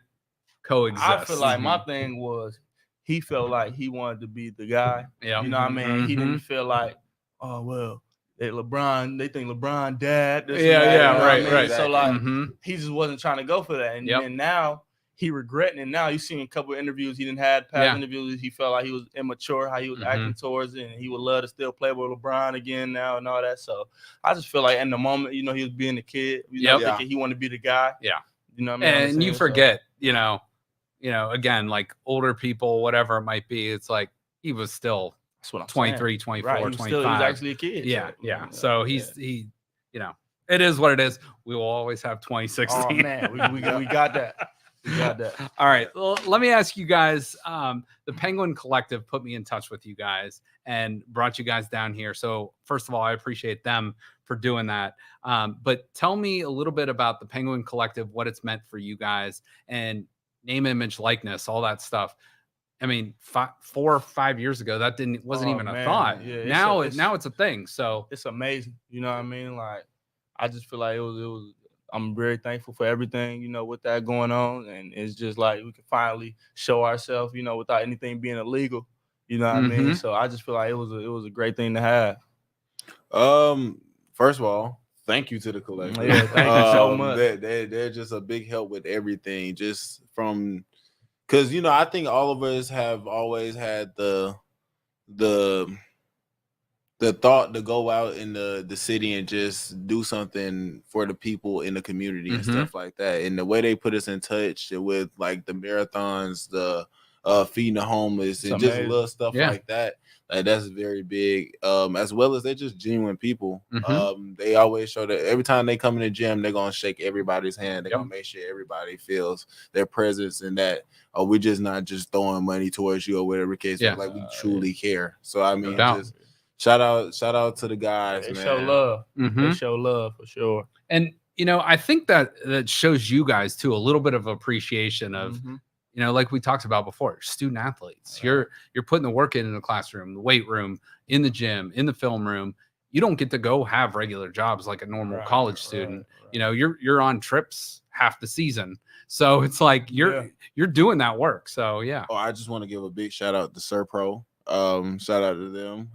coexist. I feel like my Mhm. thing was he felt like he wanted to be the guy. Yeah. You know what I mean? He Mhm. didn't feel like, oh well, they think LeBron dad. This Yeah, and that, yeah, you know what right, I mean? right. So like Mhm. he just wasn't trying to go for that. And Yep. then now he regretting it. Now you see a couple of interviews he didn't have past Yeah. interviews. He felt like he was immature, how he was Mhm. acting towards it, and he would love to still play with LeBron again now and all that. So I just feel like in the moment, you know, he was being a kid, you know, Yep. thinking he wanted to be the guy. Yeah. You know what I mean? And you forget, you know, again, like older people, whatever it might be, it's like he was still That's what I'm 23, saying. 24, Right. He was 25. actually a kid. Yeah, so, yeah. you know, So he, it is what it is. We will always have 2016. Oh man, we got that. We got that. All right. Well, let me ask you guys. The Penguin Collective put me in touch with you guys and brought you guys down here. So first of all, I appreciate them for doing that. But tell me a little bit about the Penguin Collective, what it's meant for you guys, and name, image, likeness, all that stuff. I mean, 4 or 5 years ago, that wasn't even a man. thought. Yeah, now it's it's a thing. So It's amazing. You know what I mean? Like I just feel like it was I'm very thankful for everything, you know, with that going on. And it's just like we can finally show ourselves, you know, without anything being illegal. You know what I mean? Mhm. So I just feel like it was a great thing to have. First of all, thank you to the collective. Yeah, thank you so much. They're just a big help with everything, just from because I think all of us have always had the thought to go out in the city and just do something for the people in the community and Mhm. stuff like that. And the way they put us in touch with like the marathons, the feeding the homeless, It's and just amazing. little stuff Yeah. like that. Like that's very big. As well as they're just genuine people. Mhm. They always show that every time they come in the gym, they're gonna shake everybody's hand. They're Yep. gonna make sure everybody feels their presence and that we're just not just throwing money towards you or whatever case. Yeah. Like we truly care. So I mean, doubt. just shout out to the guys, They man. show love. Mhm. They show love for sure. And I think that shows you guys too a little bit of appreciation of Mhm. like we talked about before, student athletes. You're putting the work in the classroom, the weight room, in the gym, in the film room. You don't get to go have regular jobs like a normal Right, college student. You're on trips half the season. So it's like you're doing that work. So yeah. I just want to give a big shout out to Serpro. Shout out to them.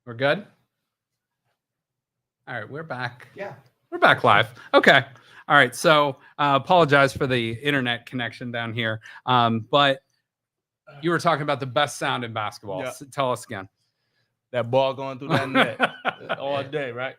We're good? All right, we're back. Yeah. We're back live. Okay. All right. So apologize for the internet connection down here. But you were talking about the best sound in basketball. Yeah. Tell us again. That ball going through that net all day, right?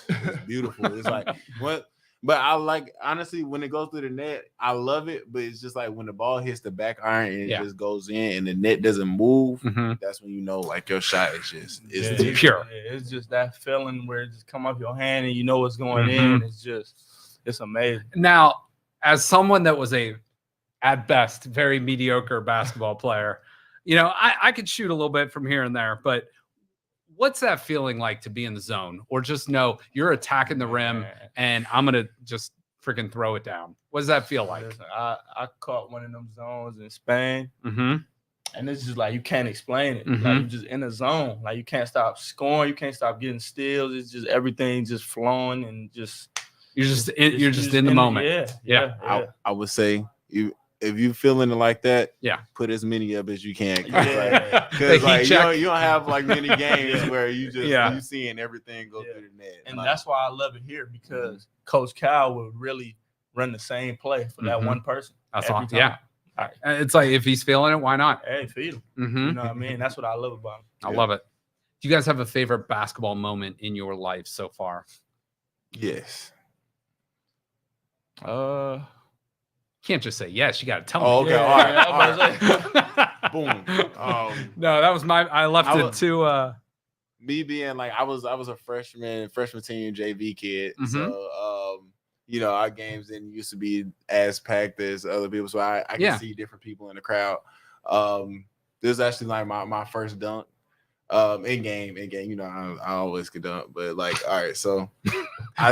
It's beautiful. It's like what, but I like honestly when it goes through the net, I love it. But it's just like when the ball hits the back iron and it just goes in and the net doesn't move. That's when you know like your shot is just it's pure. It's just that feeling where it just come off your hand and you know what's going in. It's amazing. Now, as someone that was at best, very mediocre basketball player, you know, I could shoot a little bit from here and there, but what's that feeling like to be in the zone or just know you're attacking the rim and I'm going to just freaking throw it down? What does that feel like? Listen, I caught one of them zones in Spain. And it's just like you can't explain it. Like you're just in a zone. Like you can't stop scoring. You can't stop getting steals. It's just everything just flowing and just you're just in the moment. Yeah. I would say if you feeling it like that, put as many up as you can. Because like you don't have like many games where you just you seeing everything go through the net. And like, that's why I love it here because Coach Cal would really run the same play for that one person. That's all. Yeah. All right. It's like if he's feeling it, why not? Hey, feed him. You know what I mean? That's what I love about him. I love it. Do you guys have a favorite basketball moment in your life so far? Yes. Can't just say yes. You got to tell me. Okay. All right. Boom. No, that was I left it to me being like I was a freshman team JV kid. So you know, our games didn't used to be as packed as other people. So I can see different people in the crowd. This is actually like my first dunk. In game, you know, I always could dunk, but like, all right, so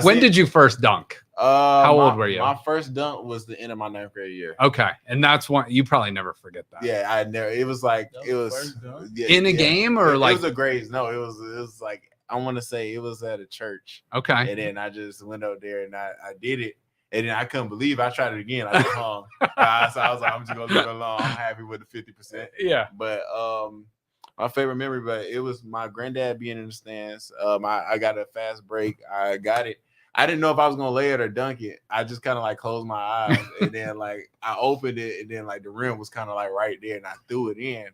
when did you first dunk? How old were you? My first dunk was the end of my 9th grade year. Okay, and that's one you probably never forget that. Yeah, I never. It was like it was in a game or like it was a grades. No, it was like I want to say it was at a church. Okay, and then I just went out there and I did it, and then I couldn't believe it. I tried it again. I just hung. So I was like, I'm just gonna leave it alone. I'm happy with the 50%. Yeah, but my favorite memory, but it was my granddad being in the stands. I got a fast break. I got it. I didn't know if I was gonna lay it or dunk it. I just kind of like closed my eyes and then like I opened it and then like the rim was kind of like right there and I threw it in.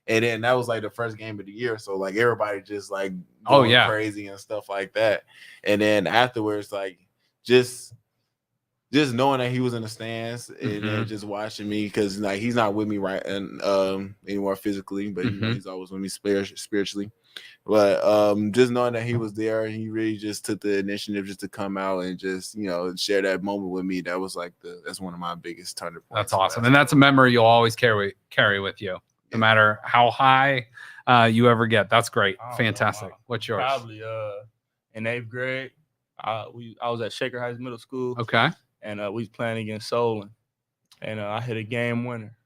And then that was like the first game of the year. So like everybody just like going crazy and stuff like that. And then afterwards, like just knowing that he was in the stands and then just watching me because like he's not with me right and anymore physically, but you know, he's always with me spiritually. But just knowing that he was there and he really just took the initiative just to come out and just, you know, share that moment with me. That was like that's one of my biggest turning points. That's awesome. And that's a memory you'll always carry with you, no matter how high you ever get. That's great. Fantastic. What's yours? Probably in 8th grade. I was at Shaker Heights Middle School. Okay. And we was playing against Solon. And I hit a game winner.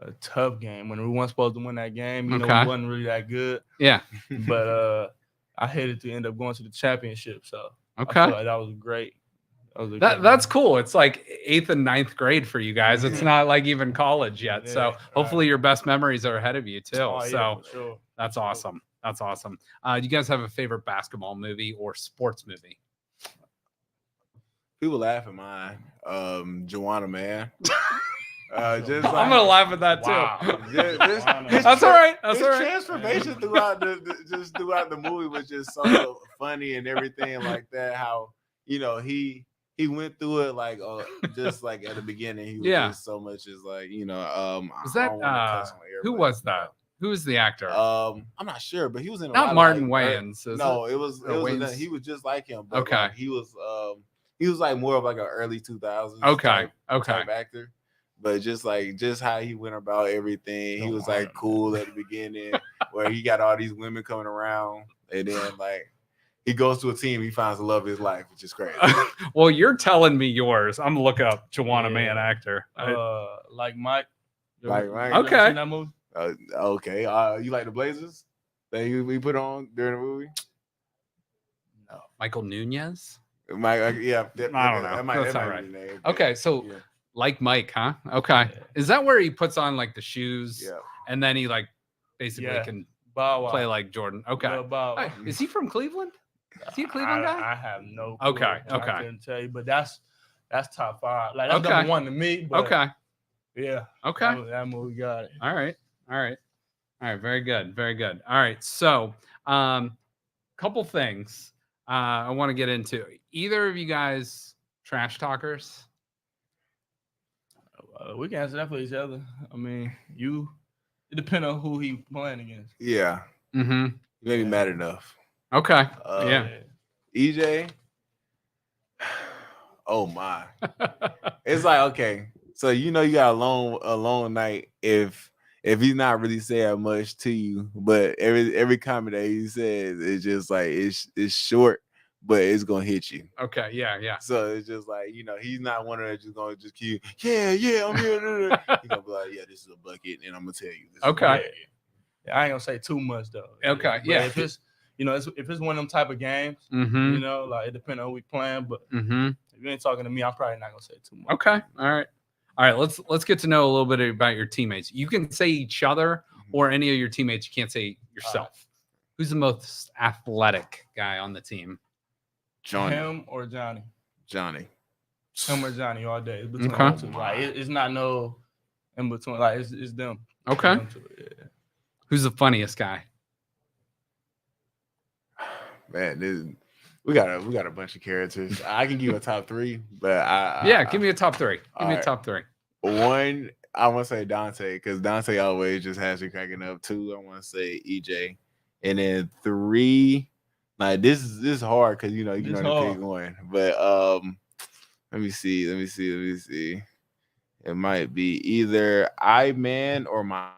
A tough game when we weren't supposed to win that game. You know, we wasn't really that good. Yeah. But I hit it to end up going to the championship. So I feel like that was great. That's cool. It's like 8th and 9th grade for you guys. It's not like even college yet. So hopefully your best memories are ahead of you too. Sure. That's awesome. That's awesome. Do you guys have a favorite basketball movie or sports movie? People laugh at mine. Joanna, man. I'm gonna laugh at that too. Wow. That's all right. That's all right. Transformation throughout the movie was just so funny and everything like that. How you know he went through it like just like at the beginning he was just so much as like you know was that who was that? Who was the actor? I'm not sure, but he was in not Martin Wayans. No, it was he was just like him. But like, he was like more of like an early 2000s type actor. But just how he went about everything, he was like cool at the beginning, where he got all these women coming around, and then like he goes to a team, he finds the love of his life, which is crazy. Well, you're telling me yours. I'm gonna look up Joanna Man actor. Like Mike. Like Mike. Okay. Seen that movie? Okay. You like the Blazers that we put on during the movie? No. Michael Nunez. Mike. I don't know. That's all right. Okay, so. Yeah. Like Mike, huh? Okay. Is that where he puts on like the shoes and then he like basically can Bow Wow. play like Jordan. Okay. Lil Bow Wow. Is he from Cleveland? Is he a Cleveland guy? I have no clue. Okay. I couldn't tell you, but that's top 5. Like that's number 1 to me. But okay. Yeah. Okay. That movie got it. All right. Very good. All right. So, couple things I want to get into. Either of you guys trash talkers? We can answer that for each other. I mean, it depends on who he playing against. Yeah. Mm-hmm. You made me mad enough. Okay. EJ. Oh my. It's like, okay. So you got a long night if he's not really saying much to you, but every comment that he says is just like it's short, but it's gonna hit you. Okay, yeah. So it's just like, he's not one of them just gonna just keep, yeah, I'm here. He's gonna be like, yeah, this is a bucket, and I'm gonna tell you this. Okay. Yeah, I ain't gonna say too much though. Okay, but yeah. If it's if it's one of them type of games, like it depends on who we playing. But if you ain't talking to me, I'm probably not gonna say too much. Okay, all right. Let's get to know a little bit about your teammates. You can say each other or any of your teammates. You can't say yourself. Right. Who's the most athletic guy on the team? Johnny. Him or Johnny? Johnny. Him or Johnny all day. It's between them two. Like it's not no in between. Like it's them. Okay. Them two. Yeah. Who's the funniest guy? Man, we got a bunch of characters. I can give you a top 3, but give me a top 3. Give me a top 3. 1, I want to say Dante, because Dante always just has me cracking up. 2, I want to say EJ, and then 3. Like this is hard because you know to pick one, but let me see. It might be either I-Man or my.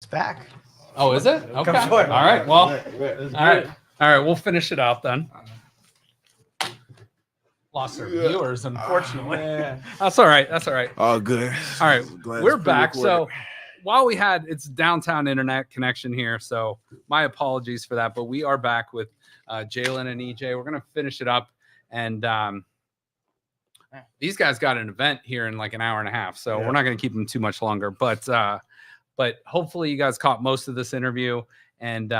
It's back. Oh, is it? Okay. Come forward. All right. Well, all right. All right. We'll finish it out then. Lost our viewers, unfortunately. That's all right. That's all right. All good. All right. Glad We're it's back. pre-recorded. So while it's downtown internet connection here. So my apologies for that. But we are back with Jalen and EJ. We're going to finish it up. And these guys got an event here in like an hour and a half. So we're not going to keep them too much longer. But hopefully you guys caught most of this interview. And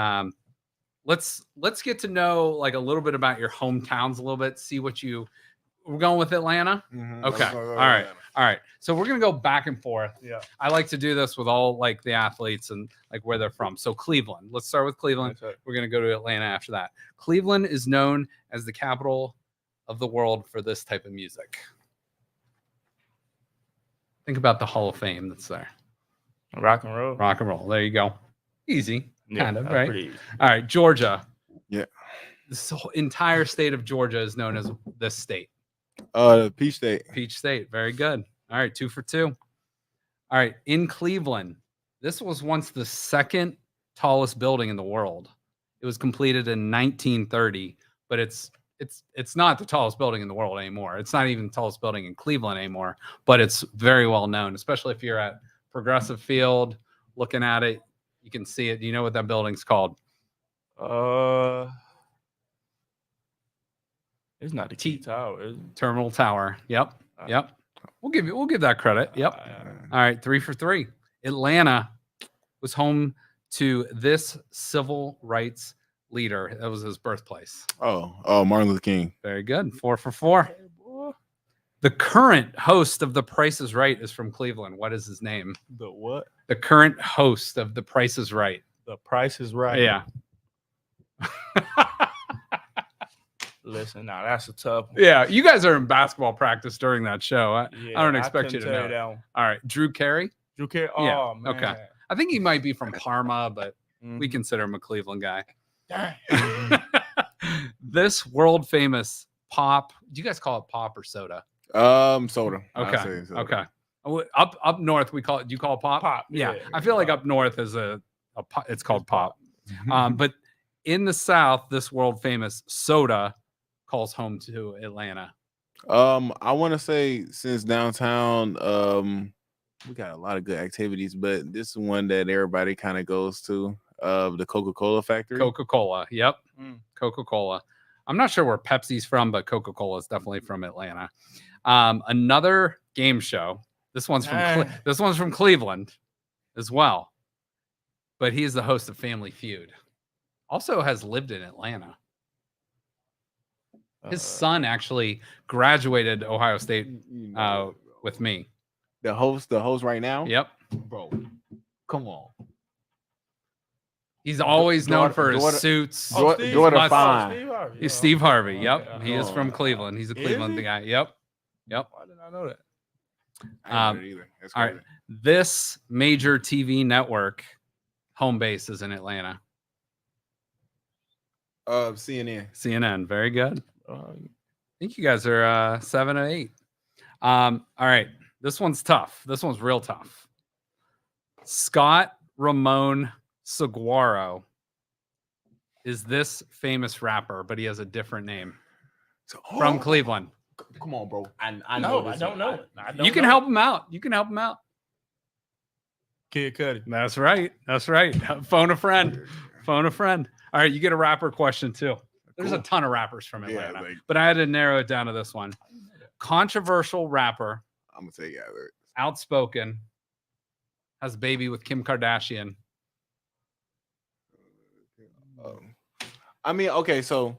let's get to know like a little bit about your hometowns a little bit. See what we're going with Atlanta. Mhm. Okay. All right. All right. So we're going to go back and forth. Yeah. I like to do this with all like the athletes and like where they're from. So Cleveland, let's start with Cleveland. Right. We're going to go to Atlanta after that. Cleveland is known as the capital of the world for this type of music. Think about the Hall of Fame that's there. Rock and roll. Rock and roll. There you go. Easy. Kind of, that's right? pretty easy. All right. Georgia. Yeah. This whole entire state of Georgia is known as this state. Peach State. Peach State. Very good. All right. 2 for 2. All right. In Cleveland, this was once the second tallest building in the world. It was completed in 1930, but it's not the tallest building in the world anymore. It's not even the tallest building in Cleveland anymore, but it's very well known, especially if you're at Progressive Field looking at it. You can see it. Do you know what that building's called? It's not the T Tower, is it? Terminal Tower. Yep. Yep. We'll give that credit. Yep. All right. 3 for 3. Atlanta was home to this civil rights leader. That was his birthplace. Oh, Martin Luther King. Very good. 4 for 4. The current host of The Price is Right is from Cleveland. What is his name? The what? The current host of The Price is Right. The Price is Right. Yeah. Listen, now that's a tough one. Yeah. You guys are in basketball practice during that show. I don't expect you to couldn't know. tell that one. All right. Drew Carey. Drew Carey? Yeah, Oh, man. okay. I think he might be from Parma, but we Mhm. consider him a Cleveland guy. Dang. This world famous pop. Do you guys call it pop or soda? Soda. I'd Okay. say soda. Okay. Up north, we call it. Do you call it pop? Pop. Yeah. Yeah, I feel like pop. up north is it's called pop. But in the South, this world famous soda calls home to Atlanta. I want to say since downtown, we got a lot of good activities, but this is one that everybody kind of goes to. The Coca-Cola factory. Coca-Cola. Yep. Mm. Coca-Cola. I'm not sure where Pepsi's from, but Coca-Cola is definitely from Atlanta. Another game show. This one's from Cleveland as well. But he is the host of Family Feud. Also has lived in Atlanta. His son actually graduated Ohio State with me. The host right now. Yep. Bro, come on. He's always known for his daughter- suits. Daughter fine. Steve Harvey. He's Steve Harvey. Yep. Okay. He is from Cleveland. He's a Cleveland he? guy. Yep. Why didn't I know that? I ain't heard it either. That's all crazy. right. This major TV network home base is in Atlanta. CNN. CNN. Very good. I think you guys are 7 or 8. All right. This one's tough. This one's real tough. Scott Ramon Saguaro is this famous rapper, but he has a different name from Cleveland. Come on, bro. I No, know I this don't one. know it. I don't You can know help him out. You can help him out. Kid Cudi. That's right. That's right. Phone a friend. Phone a friend. All right. You get a rapper question too. There's a ton of rappers from Atlanta, but I had to narrow it down to this one. Controversial rapper, I'm gonna take it. outspoken, has a baby with Kim Kardashian. I mean, okay, so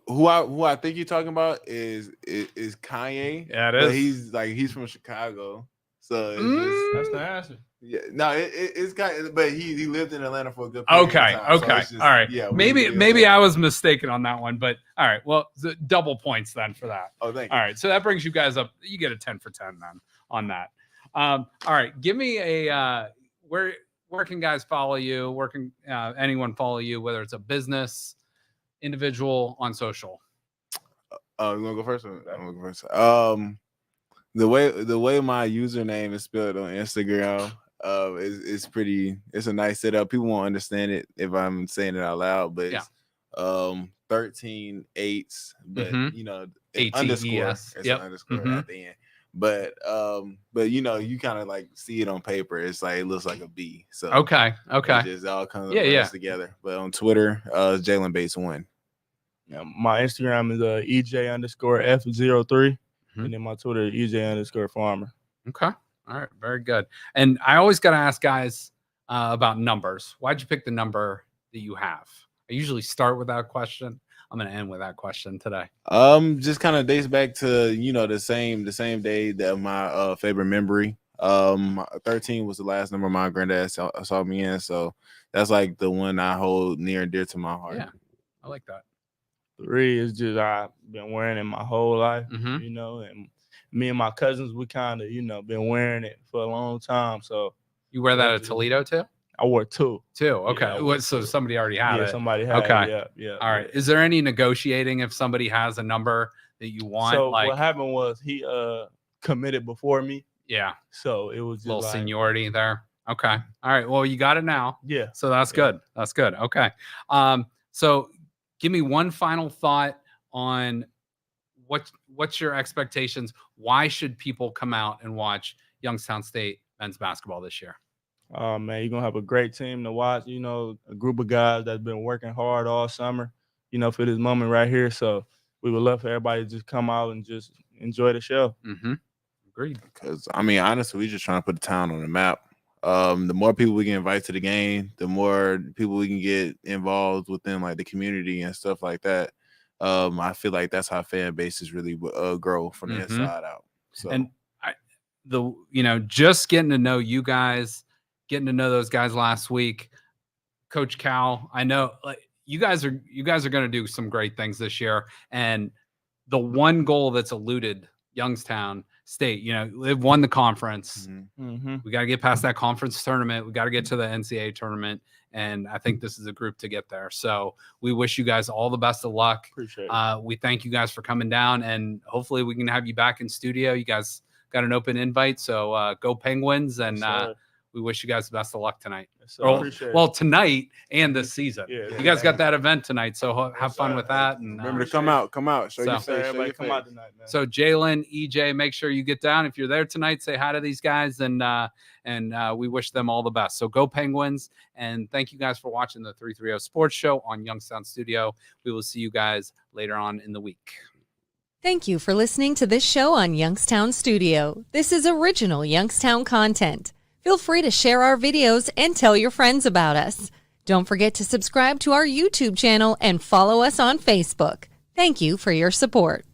who I think you're talking about is Kanye. Yeah, it But is. he's from Chicago, so it's just, That's the answer. yeah. No, it's kind. But he lived in Atlanta for a good period Okay. of time, so Okay. it's just- All right. Yeah. Maybe I was mistaken on that one, but all right. Well, double points then for that. Oh, thank you. All right. So that brings you guys up. You get a 10 for 10 then on that. All right. Give me a where can guys follow you? Where can anyone follow you? Whether it's a business, individual, on social. You wanna go first? I'm gonna go first. The way my username is spelled on Instagram, It's a nice setup. People won't understand it if I'm saying it out loud, but it's 13 eights, but you know, underscore. It's an underscore at the end. But you kind of like see it on paper. It's like it looks like a B. So okay. It just all comes together. But on Twitter, it's Jalen Bates 1. Yeah, my Instagram is EJ_F03, and then my Twitter EJ_Farmer. Okay. All right. Very good. And I always got to ask guys about numbers. Why'd you pick the number that you have? I usually start with that question. I'm going to end with that question today. Just kind of dates back to, the same day that my favorite memory. 13 was the last number my granddad saw me in. So that's like the one I hold near and dear to my heart. Yeah. I like that. 3 is just I've been wearing it my whole life, and me and my cousins, we kind of, been wearing it for a long time. So you wear that at Toledo too? I wore 2. Okay. Yeah, so somebody already had it. Somebody had it. Yeah. All right. Is there any negotiating if somebody has a number that you want? So what happened was he committed before me. Yeah. So it was just a little seniority there. Okay. All right. Well, you got it now. Yeah. So that's good. That's good. Okay. So give me one final thought on what's your expectations? Why should people come out and watch Youngstown State men's basketball this year? Man, you're going to have a great team to watch, a group of guys that's been working hard all summer, for this moment right here. So we would love for everybody to just come out and just enjoy the show. Mm-hmm. Agreed. Because, honestly, we're just trying to put the town on the map. The more people we can invite to the game, the more people we can get involved within, like, the community and stuff like that. I feel like that's how fan bases really grow from the inside out. So, and just getting to know you guys, getting to know those guys last week, Coach Cal, I know you guys are going to do some great things this year. And the one goal that's eluded Youngstown State, they've won the conference. We got to get past that conference tournament. We got to get to the NCAA tournament. And I think this is a group to get there. So we wish you guys all the best of luck. Appreciate it. We thank you guys for coming down, and hopefully we can have you back in studio. You guys got an open invite. So go Penguins. And we wish you guys the best of luck tonight. Well, tonight and this season. Yeah, you guys got that event tonight, so have fun with that. And remember to come out. Show your face. Everybody come out tonight, man. So Jalen, EJ, make sure you get down. If you're there tonight, say hi to these guys, and we wish them all the best. So go Penguins, and thank you guys for watching the 330 Sports Show on Youngstown Studio. We will see you guys later on in the week. Thank you for listening to this show on Youngstown Studio. This is original Youngstown content. Feel free to share our videos and tell your friends about us. Don't forget to subscribe to our YouTube channel and follow us on Facebook. Thank you for your support.